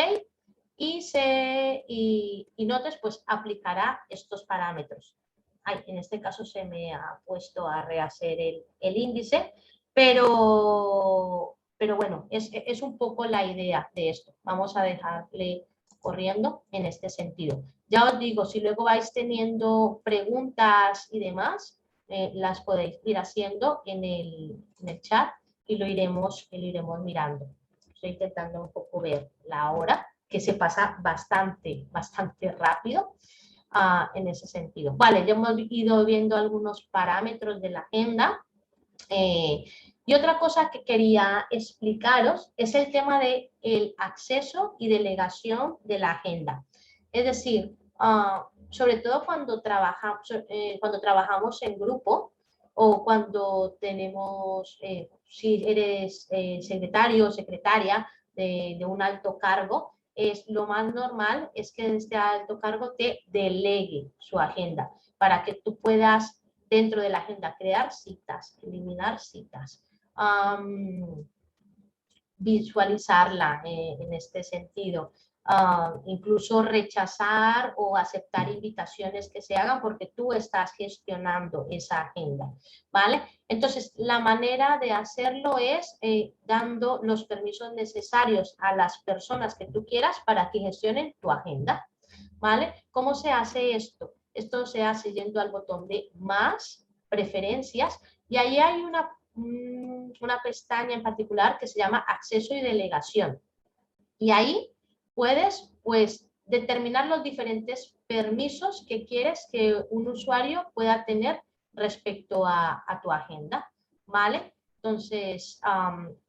y Notes pues aplicará estos parámetros. Ay, en este caso se me ha puesto a rehacer el índice, pero bueno, es un poco la idea de esto. Vamos a dejarle corriendo en este sentido. Ya os digo, si luego vais teniendo preguntas y demás, las podéis ir haciendo en el chat y lo iremos mirando. Estoy intentando un poco ver la hora, que se pasa bastante rápido en ese sentido. Vale, ya hemos ido viendo algunos parámetros de la agenda. Y otra cosa que quería explicaros es el tema del acceso y delegación de la agenda. Es decir, sobre todo cuando trabajamos en grupo o cuando tenemos, si eres secretario o secretaria de un alto cargo, lo más normal es que este alto cargo te delegue su agenda para que tú puedas dentro de la agenda crear citas, eliminar citas, visualizarla en este sentido, incluso rechazar o aceptar invitaciones que se hagan porque tú estás gestionando esa agenda, ¿vale? Entonces, la manera de hacerlo es dando los permisos necesarios a las personas que tú quieras para que gestionen tu agenda, ¿vale? ¿Cómo se hace esto? Esto se hace yendo al botón de más, preferencias, y ahí hay una pestaña en particular que se llama acceso y delegación. Y ahí puedes, pues, determinar los diferentes permisos que quieres que un usuario pueda tener respecto a tu agenda, ¿vale? Entonces,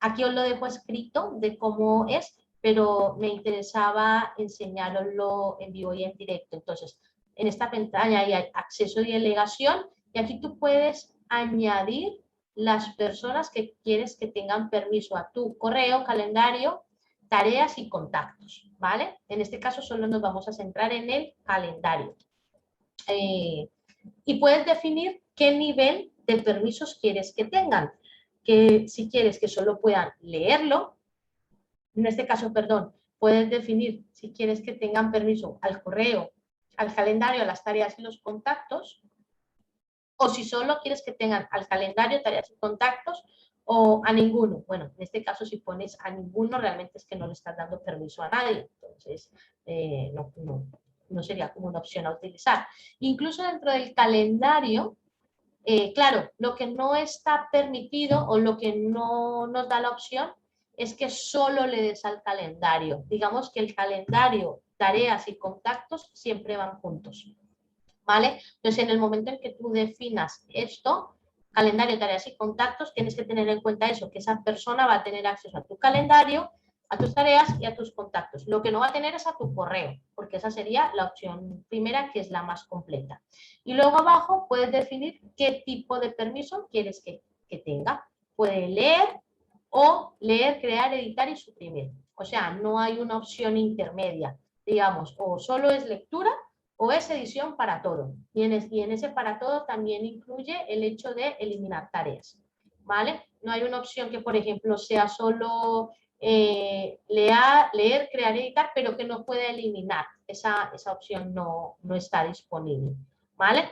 aquí os lo dejo escrito de cómo es, pero me interesaba enseñaroslo en vivo y en directo. Entonces, en esta pestaña hay acceso y delegación, y aquí tú puedes añadir las personas que quieres que tengan permiso a tu correo, calendario, tareas y contactos, ¿vale? En este caso solo nos vamos a centrar en el calendario. Y puedes definir qué nivel de permisos quieres que tengan. Que si quieres que solo puedan leerlo, en este caso, perdón, puedes definir si quieres que tengan permiso al correo, al calendario, a las tareas y los contactos, o si solo quieres que tengan al calendario, tareas y contactos, o a ninguno. Bueno, en este caso si pones a ninguno, realmente es que no le estás dando permiso a nadie. Entonces, no sería como una opción a utilizar. Incluso dentro del calendario, claro, lo que no está permitido o lo que no nos da la opción es que solo le des al calendario. Digamos que el calendario, tareas y contactos siempre van juntos, ¿vale? Entonces, en el momento en que tú definas esto, calendario, tareas y contactos, tienes que tener en cuenta eso, que esa persona va a tener acceso a tu calendario, a tus tareas y a tus contactos. Lo que no va a tener es a tu correo, porque esa sería la opción primera, que es la más completa. Y luego abajo puedes definir qué tipo de permiso quieres que tenga. Puede leer o leer, crear, editar y suprimir. O sea, no hay una opción intermedia, digamos, o solo es lectura o es edición para todo. Y en ese para todo también incluye el hecho de eliminar tareas, ¿vale? No hay una opción que, por ejemplo, sea solo leer, crear, editar, pero que no pueda eliminar. Esa opción no está disponible, ¿vale?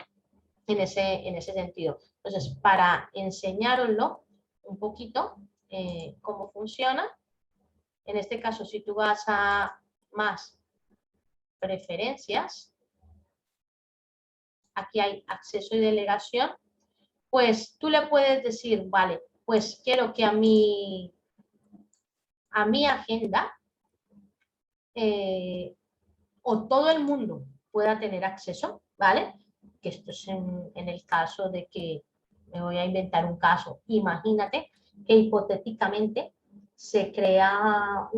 En ese sentido. Entonces, para enseñároslo un poquito cómo funciona, en este caso, si tú vas a más preferencias, aquí hay acceso y delegación, pues tú le puedes decir, vale, pues quiero que a mi agenda o todo el mundo pueda tener acceso, ¿vale? Que esto es en el caso de que, me voy a inventar un caso, imagínate que hipotéticamente se crea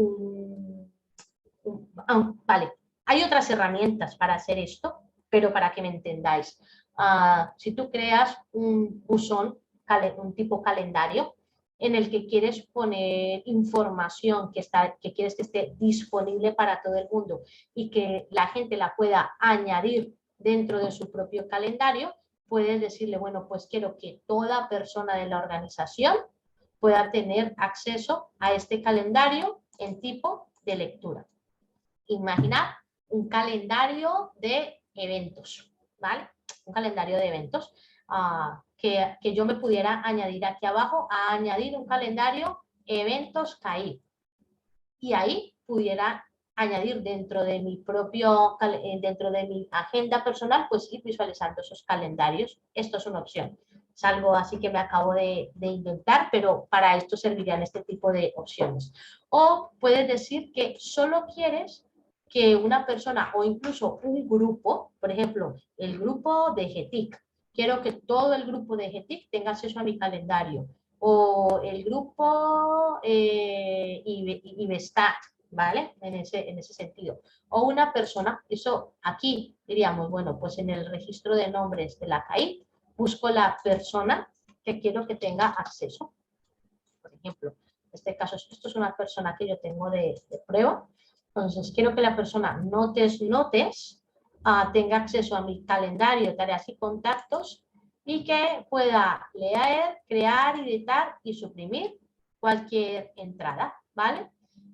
vale, hay otras herramientas para hacer esto, pero para que me entendáis. Si tú creas un buzón, un tipo calendario, en el que quieres poner información que quieres que esté disponible para todo el mundo y que la gente la pueda añadir dentro de su propio calendario, puedes decirle, bueno, pues quiero que toda persona de la organización pueda tener acceso a este calendario en tipo de lectura. Imaginar un calendario de eventos, ¿vale? Un calendario de eventos que yo me pudiera añadir aquí abajo, a añadir un calendario eventos CAI. Y ahí pudiera añadir dentro de mi dentro de mi agenda personal, pues ir visualizando esos calendarios. Esto es una opción. Es algo así que me acabo de inventar, pero para esto servirían este tipo de opciones. O puedes decir que solo quieres que una persona o incluso un grupo, por ejemplo, el grupo de GETIC, quiero que todo el grupo de GETIC tenga acceso a mi calendario, o el grupo IBESTAT, ¿vale? En ese sentido. O una persona, eso aquí diríamos, bueno, pues en el registro de nombres de la CAI, busco la persona que quiero que tenga acceso. Por ejemplo, en este caso, esto es una persona que yo tengo de prueba. Entonces, quiero que la persona notes tenga acceso a mi calendario, tareas y contactos y que pueda leer, crear, editar y suprimir cualquier entrada, ¿vale?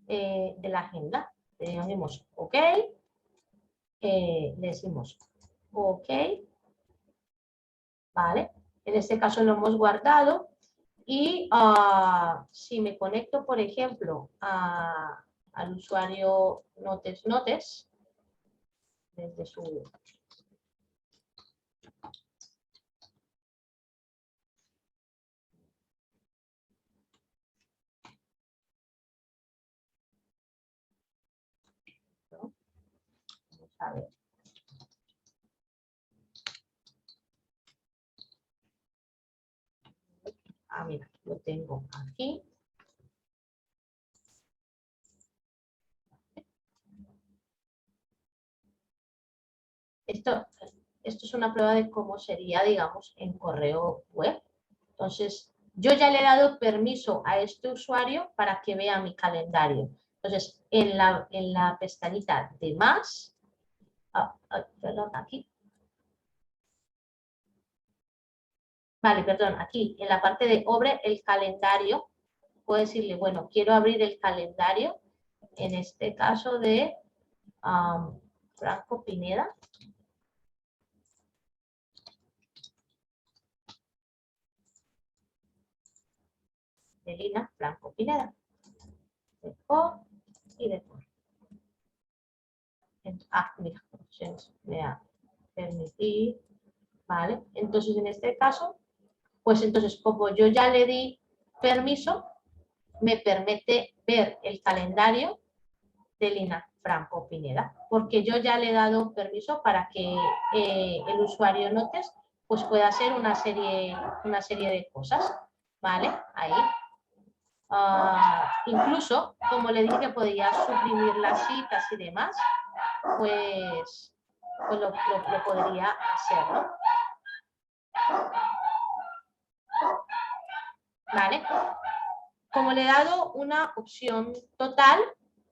De la agenda. Le decimos OK, le decimos OK, ¿vale? En este caso lo hemos guardado. Y si me conecto, por ejemplo, al usuario Notes, desde su... ¿no? Vamos a ver. Mira, lo tengo aquí. Esto es una prueba de cómo sería, digamos, en correo web. Entonces, yo ya le he dado permiso a este usuario para que vea mi calendario. Entonces, en la pestañita de más, perdón, aquí. Vale, perdón, aquí en la parte de abre el calendario, puedo decirle, bueno, quiero abrir el calendario, en este caso de Franco Pineda. De Lina Franco Pineda. De por y de por. Mira, opciones, me da permitir, ¿vale? Entonces, en este caso, pues entonces, como yo ya le di permiso, me permite ver el calendario de Lina Franco Pineda, porque yo ya le he dado permiso para que el usuario Notes pues pueda hacer una serie de cosas, ¿vale? Ahí. Incluso, como le dije que podía suprimir las citas y demás, pues lo podría hacer, ¿no? ¿Vale? Como le he dado una opción total,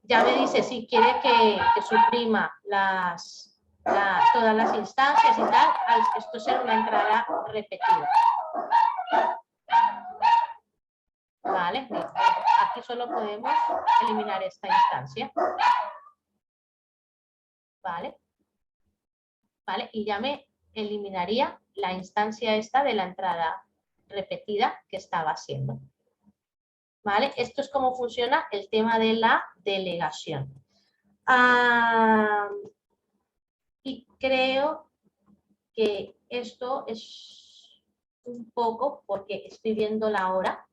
ya me dice si quiere que suprima todas las instancias y tal. Esto será una entrada repetida. Vale, aquí solo podemos eliminar esta instancia. Vale. Vale, y ya me eliminaría la instancia esta de la entrada repetida que estaba haciendo. ¿Vale? Esto es cómo funciona el tema de la delegación. Y creo que esto es un poco, porque estoy viendo la hora,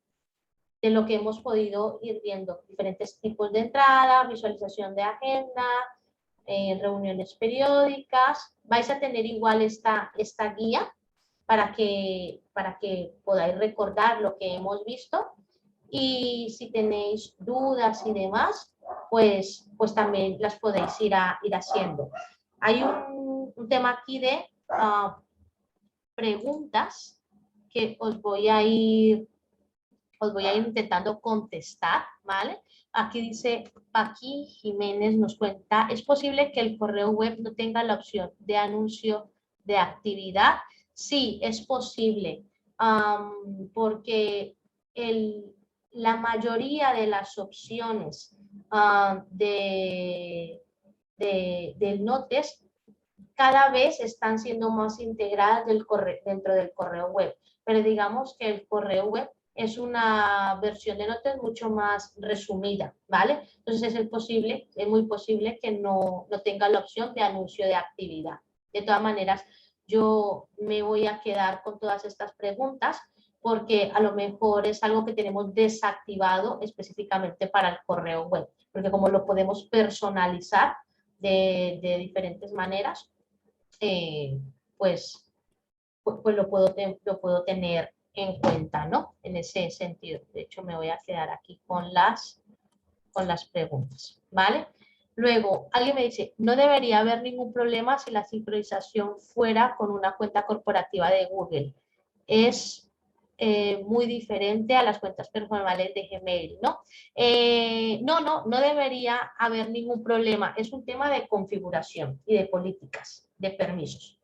de lo que hemos podido ir viendo. Diferentes tipos de entrada, visualización de agenda, reuniones periódicas. Vais a tener igual esta guía para que podáis recordar lo que hemos visto. Y si tenéis dudas y demás, pues también las podéis ir haciendo. Hay un tema aquí de preguntas que os voy a ir intentando contestar, ¿vale? Aquí dice, Paqui Jiménez nos cuenta, ¿es posible que el correo web no tenga la opción de anuncio de actividad? Sí, es posible, porque la mayoría de las opciones del Notes cada vez están siendo más integradas dentro del correo web, pero digamos que el correo web es una versión de Notes mucho más resumida, ¿vale? Entonces es muy posible que no tenga la opción de anuncio de actividad. De todas maneras, yo me voy a quedar con todas estas preguntas porque a lo mejor es algo que tenemos desactivado específicamente para el correo web, porque como lo podemos personalizar de diferentes maneras, pues lo puedo tener en cuenta, ¿no? En ese sentido. De hecho, me voy a quedar aquí con las preguntas, ¿vale? Luego, alguien me dice, no debería haber ningún problema si la sincronización fuera con una cuenta corporativa de Google. Es muy diferente a las cuentas personales de Gmail, ¿no? No debería haber ningún problema. Es un tema de configuración y de políticas, de permisos.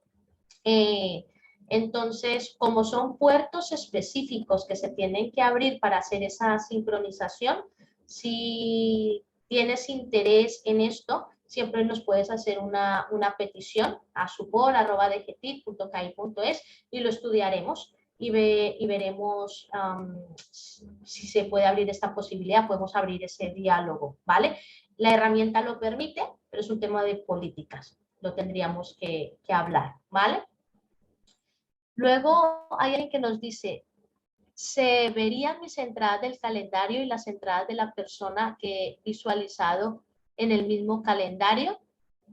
Entonces, como son puertos específicos que se tienen que abrir para hacer esa sincronización, si tienes interés en esto, siempre nos puedes hacer una petición a support@dgtit.ki.es y lo estudiaremos y veremos si se puede abrir esta posibilidad, podemos abrir ese diálogo, ¿vale? La herramienta lo permite, pero es un tema de políticas, lo tendríamos que hablar, ¿vale? Luego hay alguien que nos dice, ¿se verían mis entradas del calendario y las entradas de la persona que he visualizado en el mismo calendario?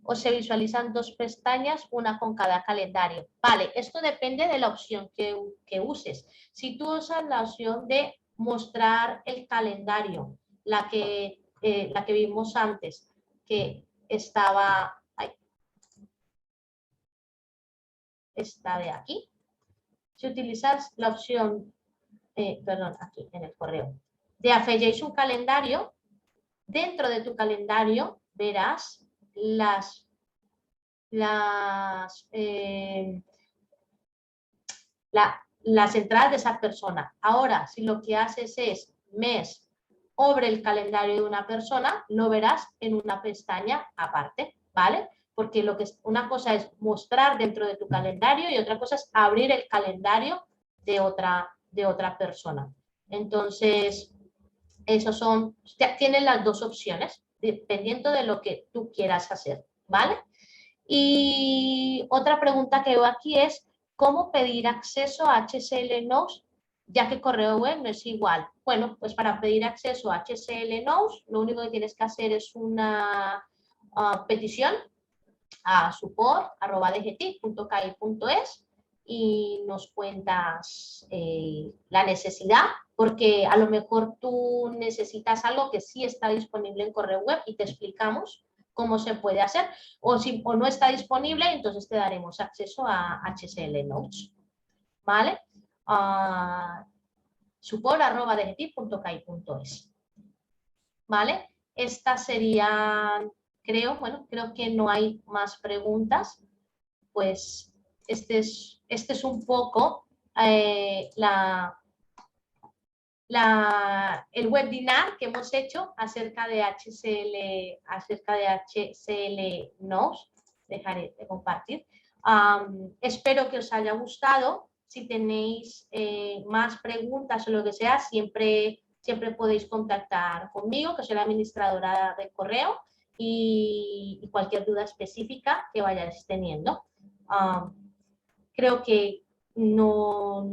¿O se visualizan dos pestañas, una con cada calendario? Vale, esto depende de la opción que uses. Si tú usas la opción de mostrar el calendario, la que vimos antes, que estaba, esta de aquí. Si utilizas la opción, aquí en el correo, de afegéis un calendario, dentro de tu calendario verás las entradas de esa persona. Ahora, si lo que haces es mes, abre el calendario de una persona, lo verás en una pestaña aparte, ¿vale? Porque una cosa es mostrar dentro de tu calendario y otra cosa es abrir el calendario de otra persona. Entonces, tienen las dos opciones, dependiendo de lo que tú quieras hacer, ¿vale? Y otra pregunta que veo aquí es, ¿cómo pedir acceso a HCL Notes, ya que correo web no es igual? Bueno, pues para pedir acceso a HCL Notes, lo único que tienes que hacer es una petición a support@dgtit.ki.es y nos cuentas la necesidad, porque a lo mejor tú necesitas algo que sí está disponible en correo web y te explicamos cómo se puede hacer, o si o no está disponible, entonces te daremos acceso a HCL Notes, ¿vale? support@dgtip.kai.es, ¿vale? Esta sería, creo que no hay más preguntas, pues este es un poco el webinar que hemos hecho acerca de HCL Knows. Dejaré de compartir. Espero que os haya gustado. Si tenéis más preguntas o lo que sea, siempre podéis contactar conmigo, que soy la administradora del correo, y cualquier duda específica que vayáis teniendo. Creo que no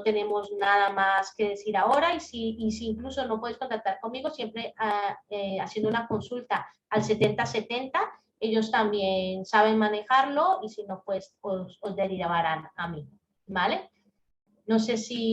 tenemos nada más que decir ahora, y si incluso no podéis contactar conmigo, siempre haciendo una consulta al 7070, ellos también saben manejarlo, y si no, pues os derivarán a mí, ¿vale? No sé si